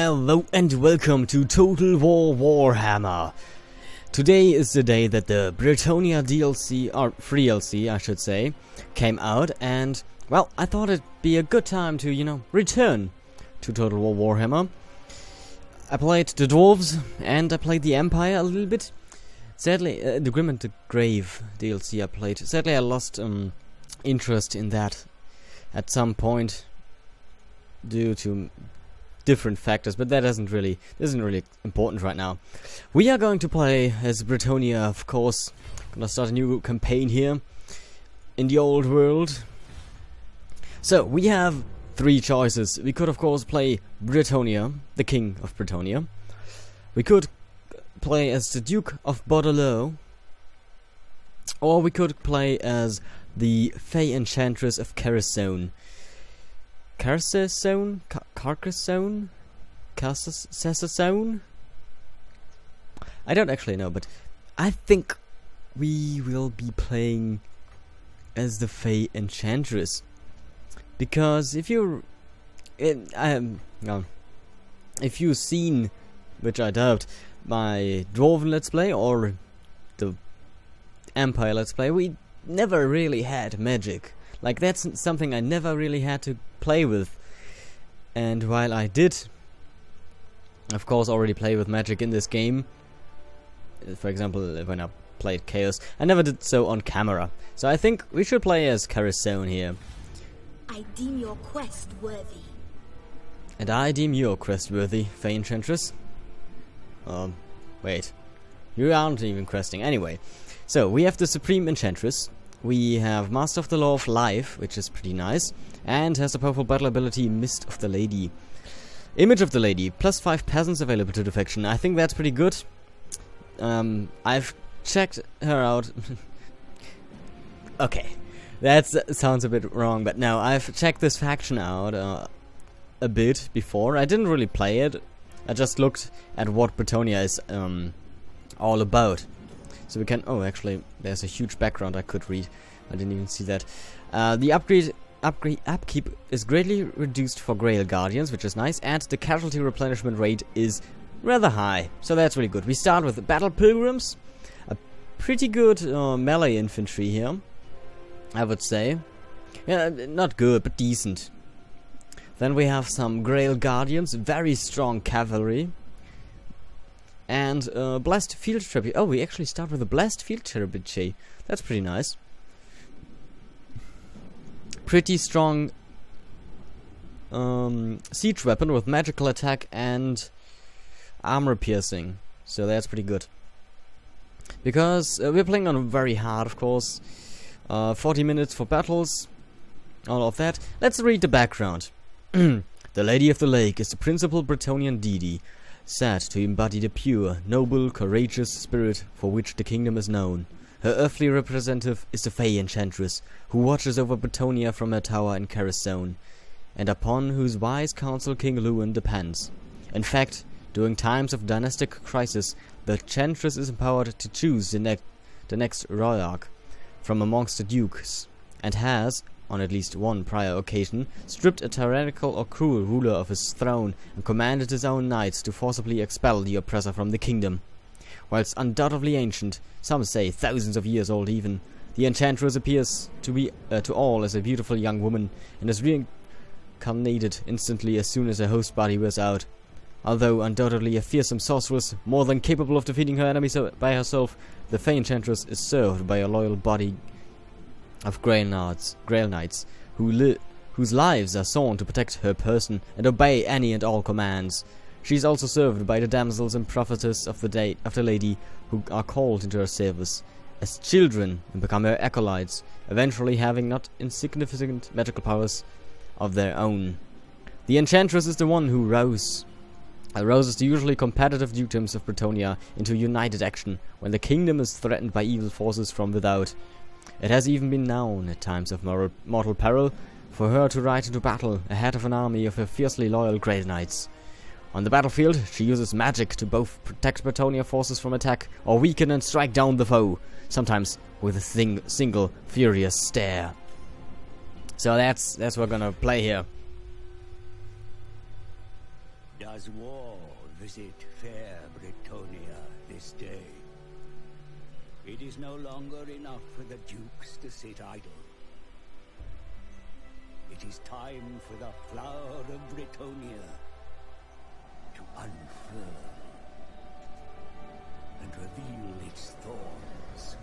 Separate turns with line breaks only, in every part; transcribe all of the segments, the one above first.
Hello and welcome to Total War Warhammer. Today is the day that the Bretonnia DLC, or free DLC I should say, came out, and well, I thought it'd be a good time to, return to Total War Warhammer. I played the Dwarves and I played the Empire a little bit. Sadly, the Grim and the Grave DLC I played. Sadly, I lost interest in that at some point due to different factors, but that isn't really important right now. We are going to play as Bretonnia, of course. Gonna start a new campaign here in the old world. So we have three choices. We could, of course, play Bretonnia, the King of Bretonnia. We could play as the Duke of Bordelot, or we could play as the Fey Enchantress of Carcassonne. Carcassonne? I don't actually know, but I think we will be playing as the Fey Enchantress. Because if you've seen, which I doubt, my Dwarven Let's Play or the Empire Let's Play, we never really had magic. Like, that's something I never really had to play with. And while I did, of course, already play with magic in this game, for example, when I played Chaos, I never did so on camera. So I think we should play as Carcassonne here.
I deem your quest worthy.
And I deem your quest worthy, Fey Enchantress. Wait. You aren't even questing. Anyway, so we have the Supreme Enchantress. We have Master of the Law of Life, which is pretty nice, and has the powerful battle ability Mist of the Lady. Image of the Lady, +5 peasants available to the faction. I think that's pretty good. I've checked her out. Okay, that sounds a bit wrong, but no, I've checked this faction out a bit before. I didn't really play it. I just looked at what Bretonnia is all about. So we can... Oh, actually, there's a huge background I could read. I didn't even see that. The upkeep is greatly reduced for Grail Guardians, which is nice, and the casualty replenishment rate is rather high. So that's really good. We start with the Battle Pilgrims. A pretty good melee infantry here, I would say. Yeah, not good, but decent. Then we have some Grail Guardians, very strong cavalry. And Blessed Field Trebuchet. Oh, we actually start with a Blessed Field Trebuchet. That's pretty nice. Pretty strong siege weapon with magical attack and armor piercing. So that's pretty good. Because we're playing on very hard, of course. 40 minutes for battles. All of that. Let's read the background. The Lady of the Lake is the principal Bretonian deity, said to embody the pure, noble, courageous spirit for which the kingdom is known. Her earthly representative is the Fey Enchantress, who watches over Bretonnia from her tower in Carcassonne, and upon whose wise counsel King Lewin depends. In fact, during times of dynastic crisis, the Enchantress is empowered to choose the next Royarch from amongst the dukes, and has, on at least one prior occasion, stripped a tyrannical or cruel ruler of his throne and commanded his own knights to forcibly expel the oppressor from the kingdom. Whilst undoubtedly ancient, some say thousands of years old even, the Enchantress appears to be to all as a beautiful young woman, and is reincarnated instantly as soon as her host body wears out. Although undoubtedly a fearsome sorceress, more than capable of defeating her enemies by herself, the Fey Enchantress is served by a loyal body of Grail Knights, whose lives are sworn to protect her person and obey any and all commands. She is also served by the damsels and prophetess of the lady, who are called into her service as children and become her acolytes, eventually having not insignificant magical powers of their own. The Enchantress is the one who rouses the usually competitive dukedoms of Bretonnia into united action when the kingdom is threatened by evil forces from without. It has even been known, at times of mortal peril, for her to ride into battle ahead of an army of her fiercely loyal Grey Knights. On the battlefield, she uses magic to both protect Bretonnia forces from attack or weaken and strike down the foe, sometimes with a single furious stare. So that's what we're gonna play here.
Does war visit fair Bretonnia this day? It is no longer enough for the dukes to sit idle. It is time for the flower of Bretonnia to unfurl and reveal its thorns.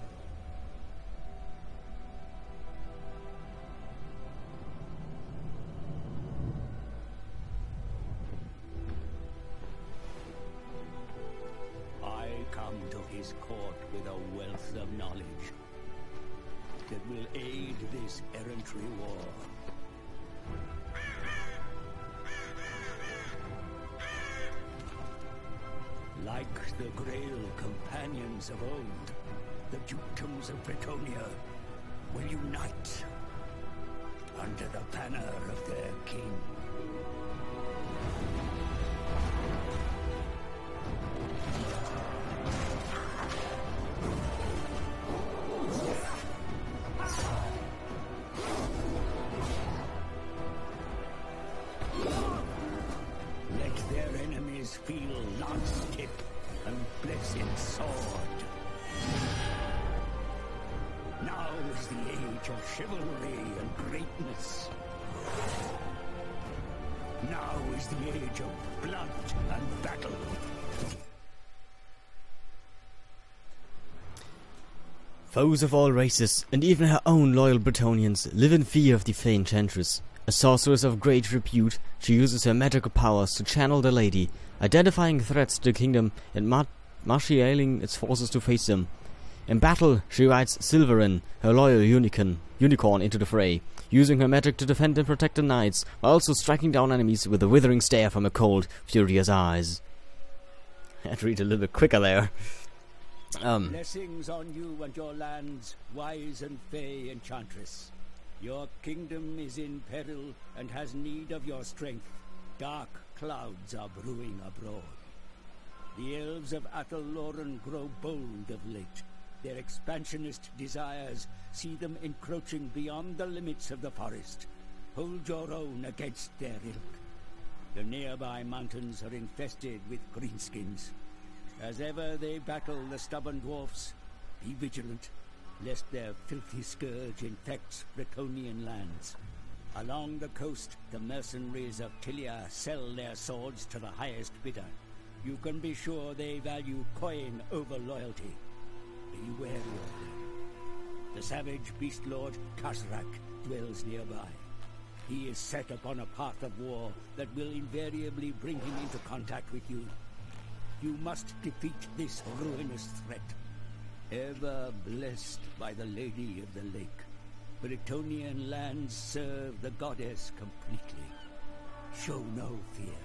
I come to his court with a wealth of knowledge that will aid this errantry war. Like the Grail companions of old, the dukedoms of Bretonnia will unite under the banner of their king. Let their enemies feel lance tip and blessed sword. Now is the age of chivalry and greatness. Now is the age of blood and battle.
Foes of all races, and even her own loyal Bretonians, live in fear of the Fey Enchantress. A sorceress of great repute, she uses her magical powers to channel the Lady, identifying threats to the kingdom and marshalling its forces to face them. In battle, she rides Silverin, her loyal unicorn, into the fray, using her magic to defend and protect the knights, while also striking down enemies with a withering stare from her cold, furious eyes. I had to read a little bit quicker there.
Blessings on you and your lands, wise and fey enchantress. Your kingdom is in peril and has need of your strength. Dark clouds are brewing abroad. The elves of Athelloren grow bold of late. Their expansionist desires see them encroaching beyond the limits of the forest. Hold your own against their ilk. The nearby mountains are infested with greenskins. As ever they battle the stubborn dwarfs, be vigilant, lest their filthy scourge infects Bretonian lands. Along the coast, the mercenaries of Tilia sell their swords to the highest bidder. You can be sure they value coin over loyalty. Be wary of them. The savage beast lord Kasrak dwells nearby. He is set upon a path of war that will invariably bring him into contact with you. You must defeat this ruinous threat. Ever blessed by the Lady of the Lake, Bretonian lands serve the goddess completely. Show no fear.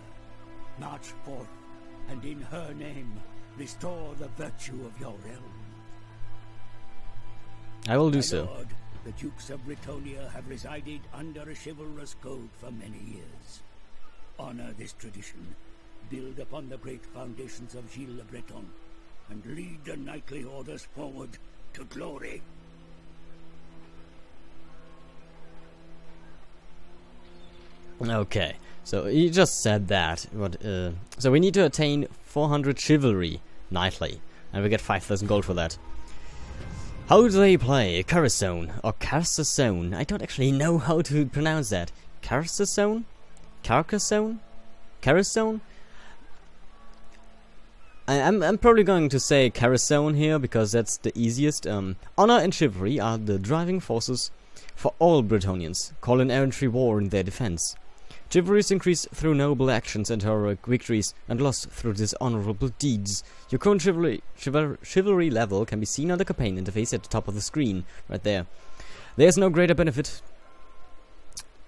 March forth, and in her name, restore the virtue of your realm.
I will do
My
so.
lord, the Dukes of Bretonnia have resided under a chivalrous code for many years. Honor this tradition, build upon the great foundations of Gilles le Breton, and lead the knightly orders forward to glory.
Okay, so you just said that. So we need to attain 400 chivalry nightly, and we get 5,000 gold for that. How do they play? Carcassonne or Carcassonne? I don't actually know how to pronounce that. Carcassonne? Carcassonne? Carcassonne? I'm probably going to say Carcassonne here because that's the easiest. Honor and chivalry are the driving forces for all Bretonians. Call an errantry war in their defense. Chivalry is increased through noble actions and heroic victories, and lost through dishonorable deeds. Your current chivalry level can be seen on the campaign interface at the top of the screen, right there. There is no greater benefit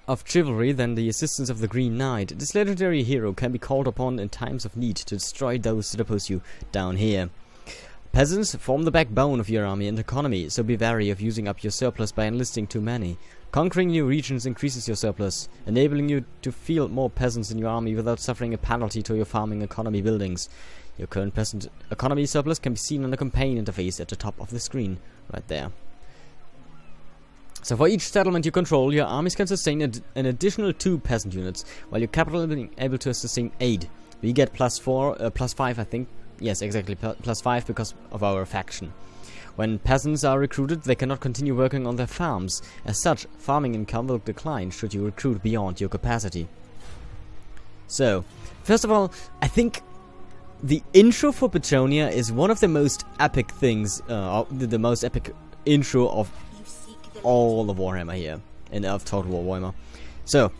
of chivalry than the assistance of the Green Knight. This legendary hero can be called upon in times of need to destroy those that oppose you down here. Peasants form the backbone of your army and economy, so be wary of using up your surplus by enlisting too many. Conquering new regions increases your surplus, enabling you to field more peasants in your army without suffering a penalty to your farming economy buildings. Your current peasant economy surplus can be seen on the campaign interface at the top of the screen, right there. So for each settlement you control, your armies can sustain an additional 2 peasant units, while your capital is able to sustain 8. We get +5, I think. Yes, exactly, +5 because of our faction. When peasants are recruited, they cannot continue working on their farms. As such, farming income will decline should you recruit beyond your capacity. So, first of all, I think the intro for Bretonnia is one of the most epic things, the most epic intro of all of Warhammer here, of Total War Warhammer. So,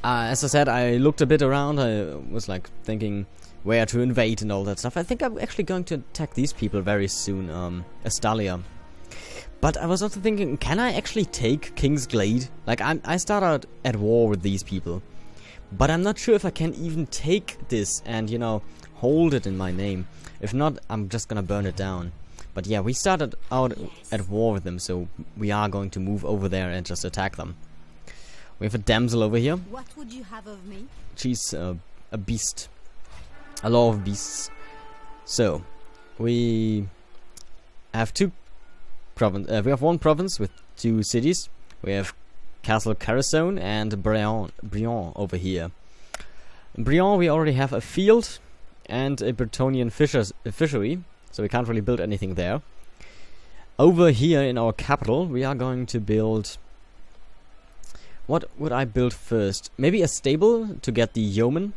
as I said, I looked a bit around, I was like thinking where to invade and all that stuff. I think I'm actually going to attack these people very soon, Estalia. But I was also thinking, can I actually take King's Glade? Like, I start out at war with these people. But I'm not sure if I can even take this and, you know, hold it in my name. If not, I'm just gonna burn it down. But yeah, we started out at war with them, so we are going to move over there and just attack them. We have a damsel over here.
What would you have of me?
She's a beast. A lot of beasts. So, we have we have one province with 2 cities. We have Castle Carcassonne and Brion over here. In Brion we already have a field and a Bretonnian fishery, so we can't really build anything there. Over here in our capital we are going to build... What would I build first? Maybe a stable to get the yeomen.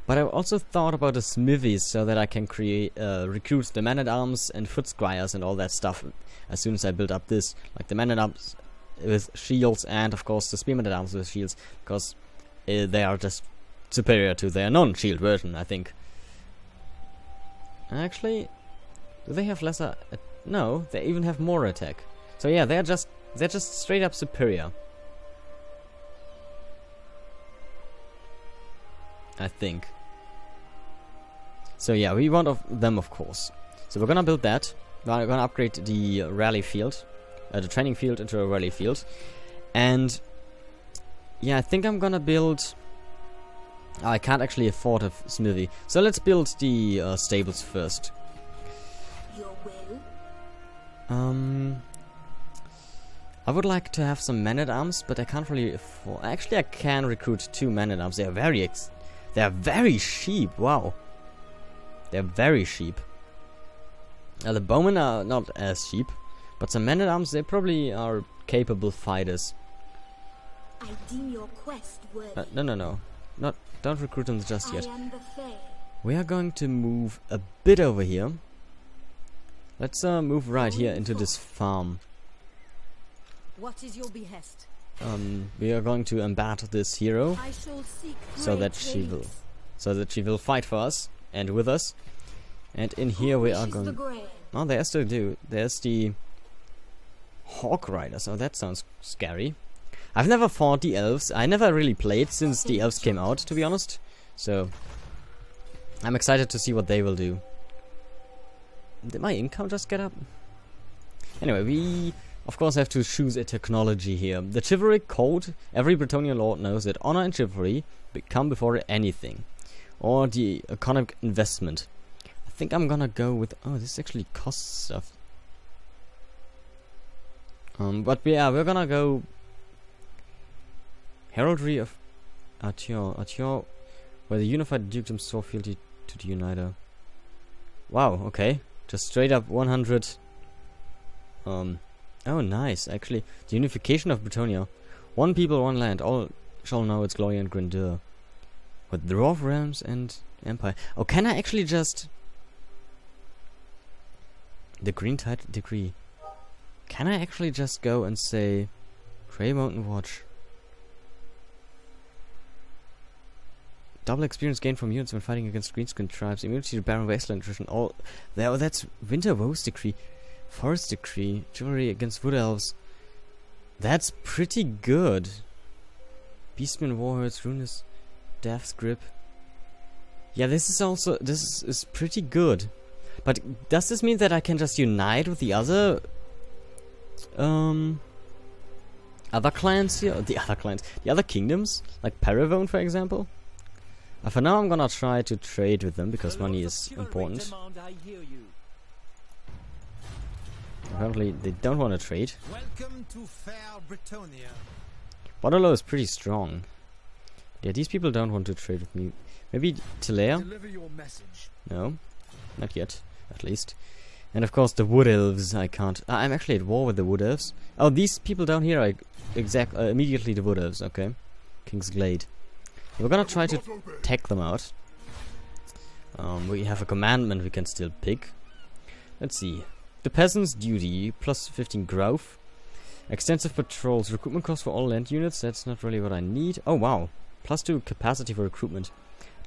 But I also thought about a smithy so that I can recruit the men-at-arms and foot squires and all that stuff as soon as I build up this. Like the men-at-arms with shields and of course the spearmen-at-arms with shields, because they are just superior to their non-shield version, I think. Actually, do they have lesser... no, they even have more attack. So yeah, they're just straight up superior, I think. So yeah, we want them, of course. So we're gonna build that. We're gonna upgrade the rally field, the training field into a rally field. And yeah, I think I'm gonna build... I can't actually afford a smithy. So let's build the stables first.
Your will?
I would like to have some men-at-arms, but I can't really afford... Actually, I can recruit 2 men-at-arms. They are very cheap. Wow. They're very cheap. The bowmen are not as cheap, but some men-at-arms, they probably are capable fighters.
I deem your quest worthy.
No. Don't recruit them just yet.
I am the Fae.
We are going to move a bit over here. Let's move right here into this farm.
What is your behest?
We are going to embed this hero
I shall seek
so that she will fight for us and with us. And in here we are going... Oh, there's the Hawk Rider, so that sounds scary. I've never fought the elves. I never really played since the elves came out, to be honest. So I'm excited to see what they will do. Did my income just get up? Anyway, we of course have to choose a technology here. The chivalric code, every Bretonnian lord knows that honor and chivalry come before anything. Or the economic investment. I think I'm gonna go with... Oh, this actually costs stuff. But yeah, we're gonna go... Heraldry of Artior, where the unified dukedom saw fealty to the uniter. Wow, okay. Just straight up 100... Oh, nice, actually. The unification of Bretonnia. One people, one land. All shall know its glory and grandeur. With dwarf realms and empire. Oh, can I actually just... The Green Tide Decree. Can I actually just go and say... Grey Mountain Watch. Double experience gained from units when fighting against greenskin tribes. Immunity to barren wasteland attrition. All... that's Winter Woes Decree. Forest Decree. Chivalry against wood elves. That's pretty good. Beastmen, Warhordes, Ruinous... Death's Grip. Yeah, this is pretty good. But does this mean that I can just unite with the other clans here? The other kingdoms? Like Paravone, for example? For now I'm gonna try to trade with them because money is important. Apparently they don't want to trade.
Welcome to fair Bretonnia.
Waterloo is pretty strong. Yeah, these people don't want to trade with me. Maybe Tilea?
Deliver your message.
No, not yet, at least. And of course the wood elves, I can't... I'm actually at war with the wood elves. Oh, these people down here are immediately the wood elves, okay. King's Glade. We're gonna try to take them out. We have a commandment we can still pick. Let's see. The peasant's duty, plus 15 growth. Extensive patrols, recruitment cost for all land units, that's not really what I need. Oh wow, plus 2 capacity for recruitment.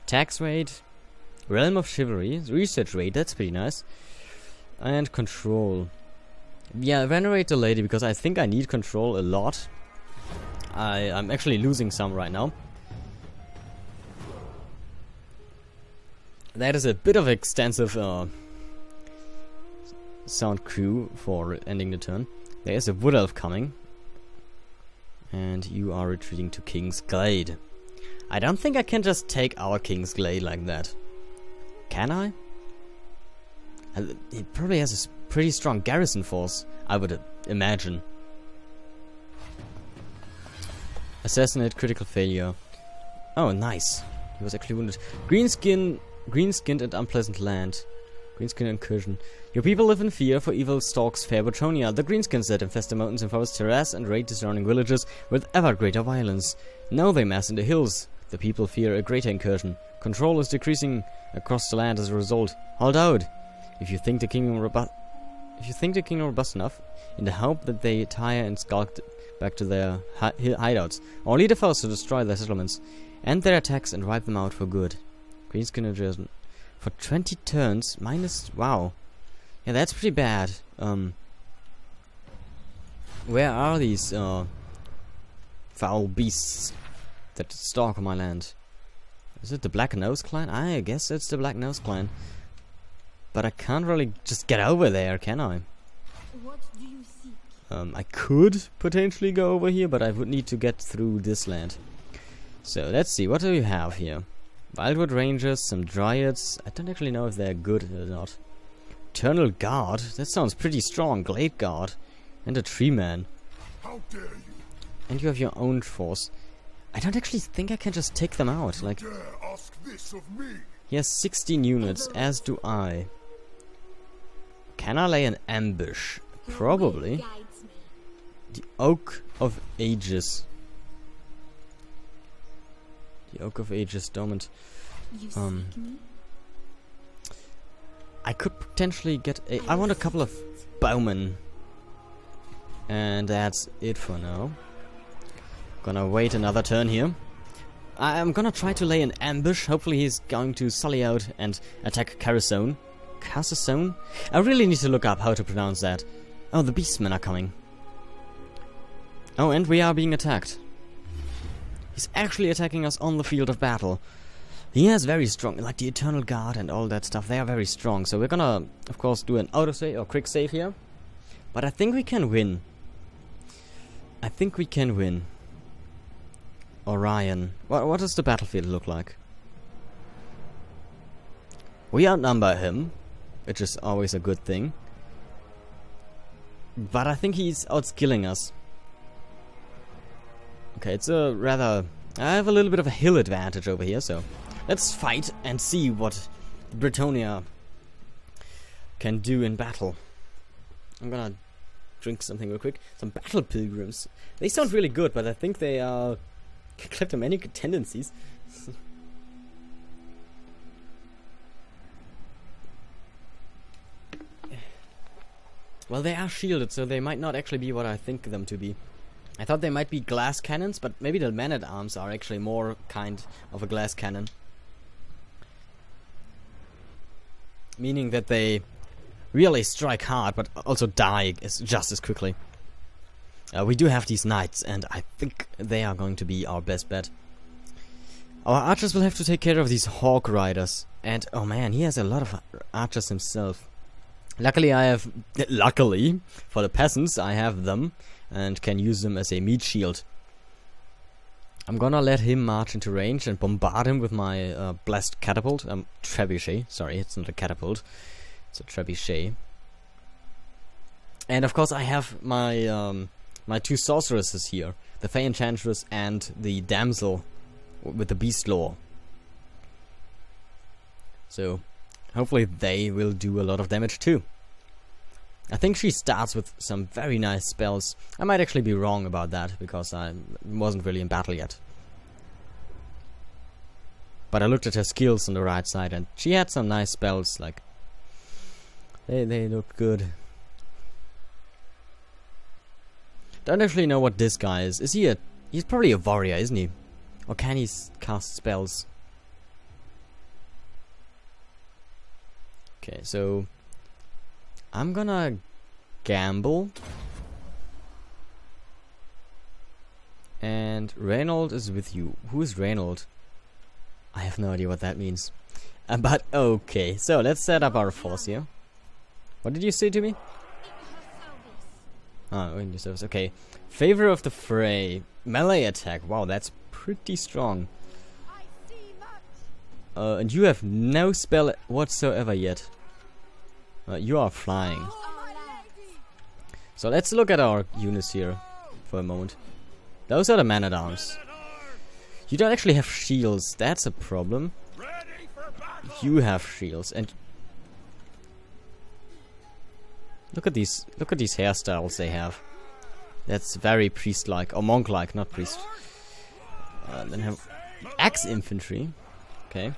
Tax rate, realm of chivalry, research rate, that's pretty nice. And control. Yeah, venerate the lady, because I think I need control a lot. I'm actually losing some right now. That is a bit of extensive sound crew for ending the turn. There is a wood elf coming. And you are retreating to King's Glade. I don't think I can just take our King's Glade like that. Can I? He probably has a pretty strong garrison force, I would imagine. Assassinate, critical failure. Oh, nice. He was actually wounded. Green-skinned and unpleasant land. Greenskin incursion. Your people live in fear, for evil stalks fair Bretonnia. The greenskins that infest the mountains and forests harass and raid the surrounding villages with ever greater violence. Now they mass in the hills. The people fear a greater incursion. Control is decreasing across the land as a result. Hold out. If you think the kingdom robust enough, in the hope that they tire and skulk back to their hideouts, or lead the foes to destroy their settlements, end their attacks and wipe them out for good. Greenskin adjustment. For 20 turns, minus... Wow. Yeah, that's pretty bad. Where are these foul beasts that stalk on my land? Is it the Black Nose Clan? I guess it's the Black Nose Clan. But I can't really just get over there, can I?
What do you seek?
I could potentially go over here, but I would need to get through this land. So, let's see. What do we have here? Wildwood Rangers, some Dryads. I don't actually know if they're good or not. Eternal Guard? That sounds pretty strong. Glade Guard. And a Tree Man.
How dare you?
And you have your own force. I don't actually think I can just take them out. Like,
Dare ask this of me?
he has 16 units, as do I. Can I lay an ambush? Probably.
Guides me.
The Oak of Ages. The Oak of Ages dormant.
You seek me?
I could potentially get a... I want a couple of bowmen. And that's it for now. Gonna wait another turn here. I'm gonna try to lay an ambush. Hopefully he's going to sully out and attack Carcassonne. Carcassonne? I really need to look up how to pronounce that. Oh, the beastmen are coming. Oh, and we are being attacked. He's actually attacking us on the field of battle. He has very strong, like the Eternal Guard and all that stuff, they are very strong. So we're gonna, of course, do an auto-save or quick save here. But I think we can win. I think we can win. Orion. What does the battlefield look like? We outnumber him, which is always a good thing. But I think he's outskilling us. Okay, it's a rather... I have a little bit of a hill advantage over here, so... Let's fight and see what Bretonnia can do in battle. I'm gonna drink something real quick. Some battle pilgrims. They sound really good, but I think they are kleptomanic tendencies. Well, they are shielded, so they might not actually be what I think them to be. I thought they might be glass cannons, but maybe the men-at-arms are actually more kind of a glass cannon. Meaning that they really strike hard, but also die just as quickly. We do have these knights, and I think they are going to be our best bet. Our archers will have to take care of these hawk riders. And, oh man, he has a lot of archers himself. Luckily, for the peasants, I have them, and can use them as a meat shield. I'm gonna let him march into range and bombard him with my blessed catapult. Trebuchet. Sorry, it's not a catapult. It's a trebuchet. And of course, I have my my two sorceresses here, the Fey Enchantress and the damsel with the beast lore. So hopefully they will do a lot of damage too. I think she starts with some very nice spells. I might actually be wrong about that, because I wasn't really in battle yet. But I looked at her skills on the right side, and she had some nice spells, like... They look good. Don't actually know what this guy is. Is he a... He's probably a warrior, isn't he? Or can he cast spells? Okay, so... I'm gonna gamble. And Reynold is with you. Who is Reynold? I have no idea what that means. But okay, so let's set up our force here. What did you say to me? Ah, in your service. Okay. Favor of the fray. Melee attack. Wow, that's pretty strong. And you have no spell whatsoever yet. You are flying. So let's look at our units here for a moment. Those are the man-at-arms. You don't actually have shields. That's a problem. You have shields, and look at these hairstyles they have. That's very priest-like, or monk-like, not priest. Then have axe infantry. Okay.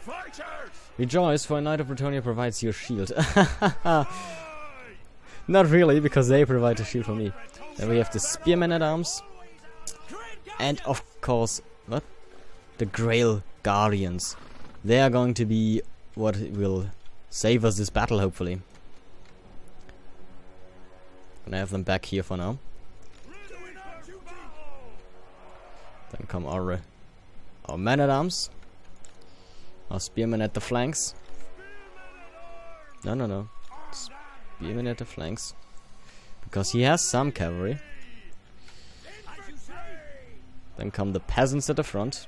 Rejoice, for a knight of Bretonnia provides your shield. Not really, because they provide a shield for me. Then we have the spearmen at arms, and of course, what? The Grail Guardians. They are going to be what will save us this battle, hopefully. Gonna have them back here for now. Then come our men-at-arms. Our spearmen at the flanks. No. Spearmen at the flanks. Because he has some cavalry. Then come the peasants at the front.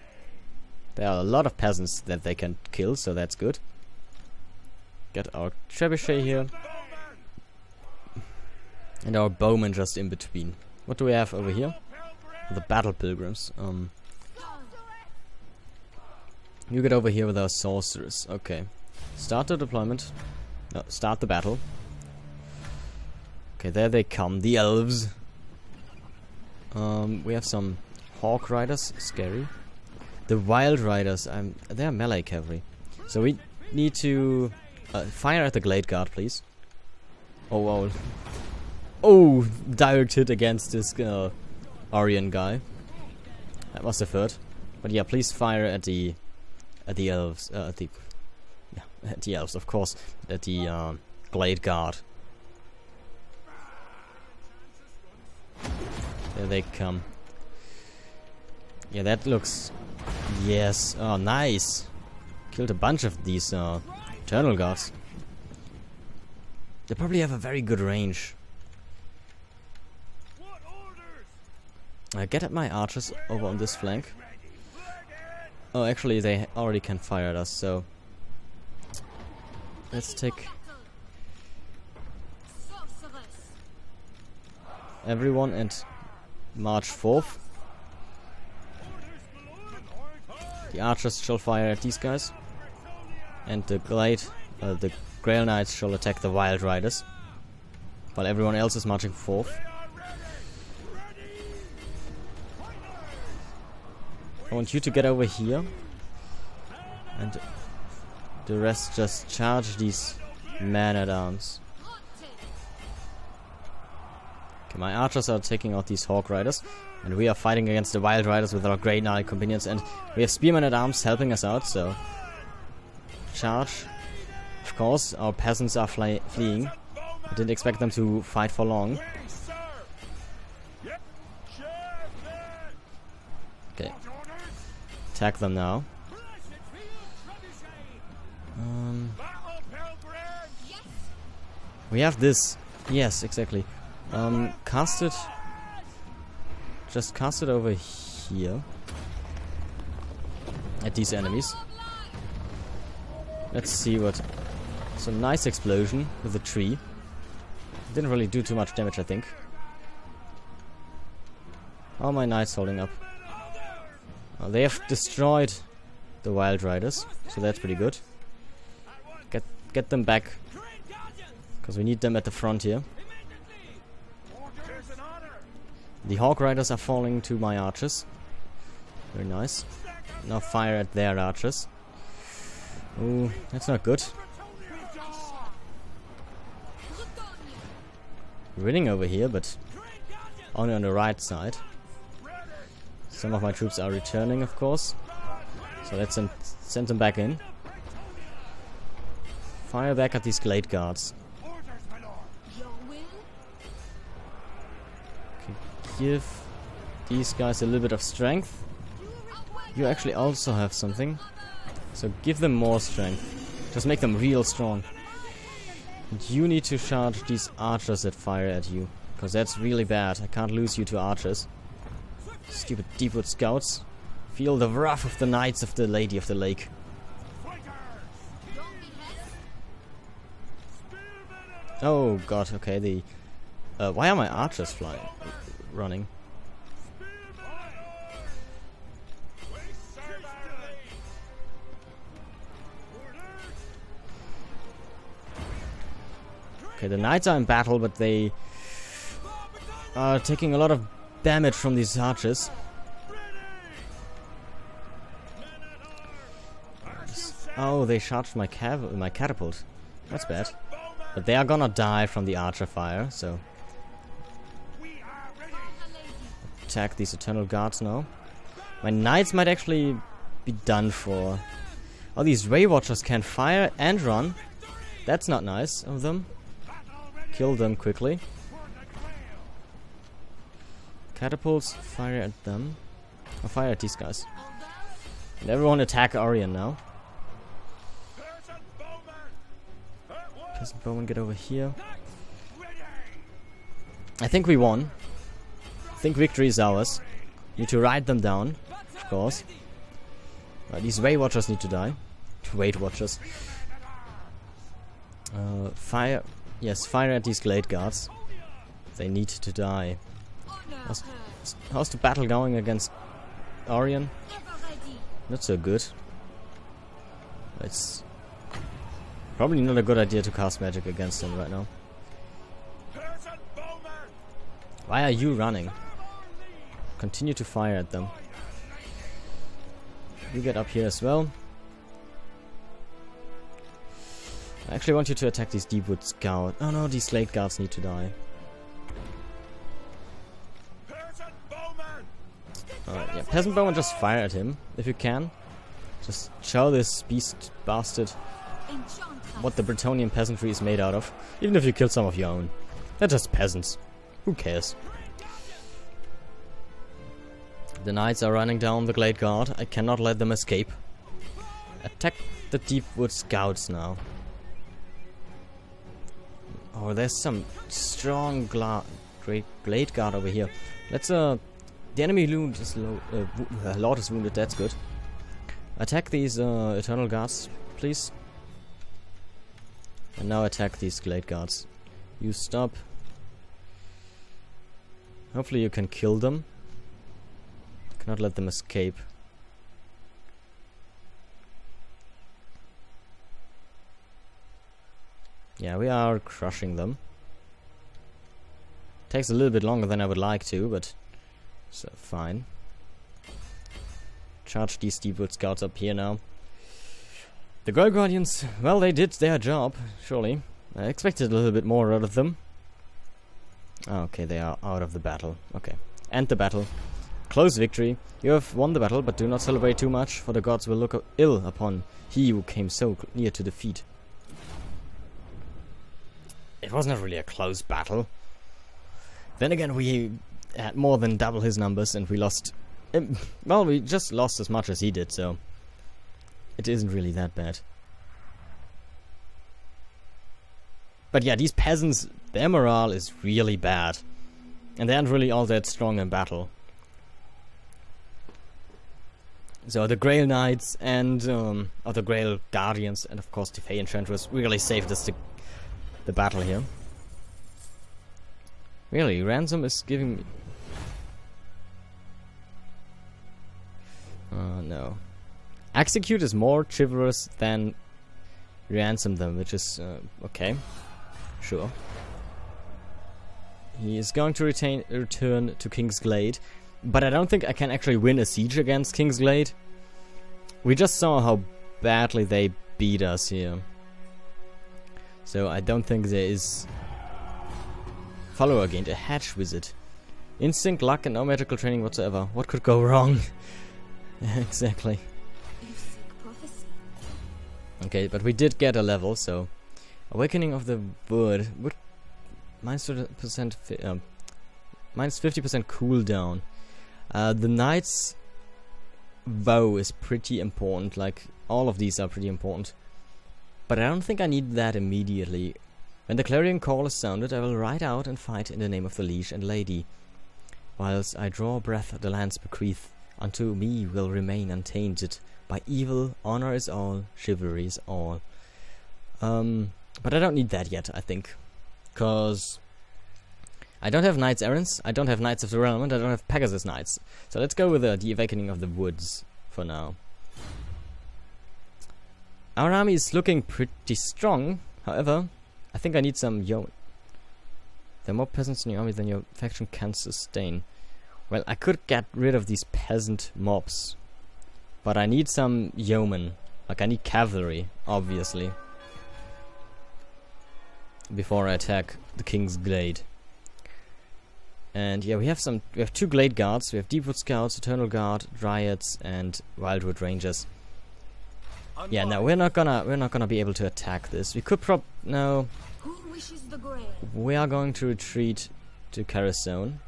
There are a lot of peasants that they can kill, so that's good. Get our trebuchet here. And our bowmen just in between. What do we have over here? The battle pilgrims. You get over here with our sorcerers. Okay. Start the deployment. No, start the battle. Okay, there they come. The elves. We have some hawk riders. Scary. The wild riders. They are melee cavalry. So we need to fire at the Glade Guard, please. Oh, wow. Oh, direct hit against this Aryan guy. That must have hurt. But yeah, please fire at the elves. At the elves, of course. At the Glade Guard. There they come. Yeah, that looks... Yes. Oh, nice. Killed a bunch of these Eternal Guards. They probably have a very good range. Get at my archers over on this flank. Oh, actually, they already can fire at us, so... Let's take... everyone and march forth. The archers shall fire at these guys. And the Grail Knights shall attack the Wild Riders. While everyone else is marching forth. I want you to get over here. And the rest just charge these men-at-arms. Okay, my archers are taking out these Hawk Riders. And we are fighting against the Wild Riders with our Grey Knight companions. And we have Spearmen-at-arms helping us out, so... Charge. Of course, our peasants are fleeing. I didn't expect them to fight for long. Okay. Attack them now. We have this. Yes, exactly. Cast it. Just cast it over here. At these enemies. Let's see what... It's a nice explosion with a tree. Didn't really do too much damage, I think. How are my knights holding up? They have destroyed the Wild Riders, so that's pretty good. Get them back, because we need them at the front here. The Hawk Riders are falling to my archers. Very nice. Now fire at their archers. Ooh, that's not good. Winning over here, but only on the right side. Some of my troops are returning, of course. So let's send them back in. Fire back at these Glade Guards. Okay, give these guys a little bit of strength. You actually also have something. So give them more strength. Just make them real strong. And you need to charge these archers that fire at you. Because that's really bad. I can't lose you to archers. Stupid Deepwood scouts. Feel the wrath of the knights of the Lady of the Lake. Oh god, okay, why are my archers flying? Running? Okay, the knights are in battle, but they are taking a lot of damage from these archers. Oh, they charged my catapult. That's bad. But they are gonna die from the archer fire, so... Attack these Eternal Guards now. My knights might actually be done for. Oh, these Ray Watchers can fire and run. That's not nice of them. Kill them quickly. Catapults, fire at them. Or fire at these guys. And everyone attack Orion now. Peasant Bowman, get over here. I think we won. I think victory is ours. Need to ride them down, of course. These Way Watchers need to die. Weight Watchers. Fire. Yes, fire at these Glade Guards. They need to die. How's the battle going against Orion? Not so good. It's probably not a good idea to cast magic against him right now. Why are you running? Continue to fire at them. You get up here as well. I actually want you to attack these Deepwood Scout. Oh no, these Slate Guards need to die. Yeah, Peasant Bowman, just fire at him, if you can. Just show this beast bastard what the Bretonnian peasantry is made out of. Even if you kill some of your own. They're just peasants. Who cares? The knights are running down the Glade Guard. I cannot let them escape. Attack the Deepwood Scouts now. Oh, there's some strong great Glade Guard over here. Let's the enemy Lord is Lord is wounded. That's good. Attack these Eternal Guards, please. And now attack these Glade Guards. You stop. Hopefully you can kill them. Cannot let them escape. Yeah, we are crushing them. Takes a little bit longer than I would like to, but so fine. Charge these Deepwood Scouts up here now. The Girl Guardians, well, they did their job, surely. I expected a little bit more out of them. Okay, they are out of the battle. Okay, end the battle. Close victory. You have won the battle, but do not celebrate too much, for the gods will look ill upon he who came so near to defeat. It was not really a close battle. Then again, we had more than double his numbers, and we lost... well, we just lost as much as he did, so... it isn't really that bad. But yeah, these peasants, their morale is really bad. And they aren't really all that strong in battle. So the Grail Knights and... or the Grail Guardians, and of course the Fey Enchantress really saved us the battle here. Really, Ransom is giving me... no. Execute is more chivalrous than ransom them, which is okay. Sure. He is going to return to King's Glade, but I don't think I can actually win a siege against King's Glade. We just saw how badly they beat us here. So I don't think there is... Follower gained a hatch wizard. Instinct, luck, and no magical training whatsoever. What could go wrong? Exactly.
You seek prophecy.
Okay, but we did get a level, so... Awakening of the Wood. Minus 50% cooldown. The Knight's Vow is pretty important. Like, all of these are pretty important. But I don't think I need that immediately. When the clarion call is sounded, I will ride out and fight in the name of the liege and lady. Whilst I draw breath, the land's bequeath unto me will remain untainted. By evil, honor is all, chivalry is all. But I don't need that yet, I think. Because I don't have Knights Errants, I don't have Knights of the Realm, and I don't have Pegasus Knights. So let's go with the Awakening of the Woods for now. Our army is looking pretty strong, however, I think I need some yeomen. There are more peasants in your army than your faction can sustain. Well, I could get rid of these peasant mobs, but I need some yeomen. Like, I need cavalry, obviously, before I attack the King's Glade. And yeah, we have 2 Glade Guards. We have Deepwood Scouts, Eternal Guard, Dryads, and Wildwood Rangers. Yeah, no, we're not gonna be able to attack this. We could no.
Who wishes the grail?
We are going to retreat to Carcassonne.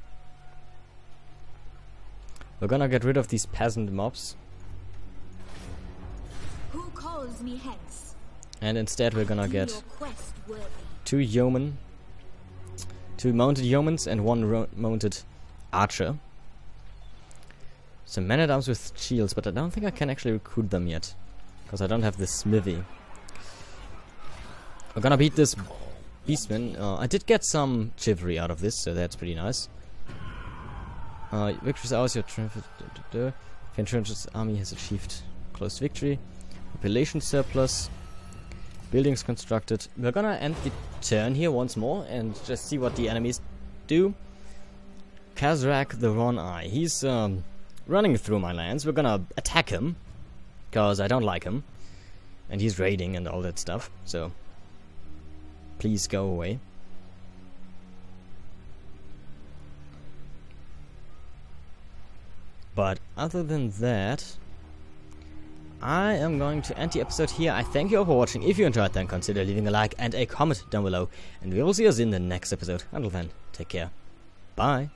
We're gonna get rid of these peasant mobs.
Who calls me hence?
And instead we're gonna
Do
get
your quest worthy.
2 yeomen. 2 mounted yeomans and 1 mounted archer. Some men-at-arms with shields, but I don't think I can actually recruit them yet. Because I don't have the smithy. We're gonna beat this beastman. I did get some chivalry out of this, so that's pretty nice. Victory's ours, your Fantrun's army has achieved close victory. Population surplus. Buildings constructed. We're gonna end the turn here once more and just see what the enemies do. Kazrak the One-Eye. He's running through my lands. We're gonna attack him, because I don't like him. And he's raiding and all that stuff, so please go away. But other than that, I am going to end the episode here. I thank you all for watching. If you enjoyed, then consider leaving a like and a comment down below. And we will see us in the next episode. Until then, take care. Bye.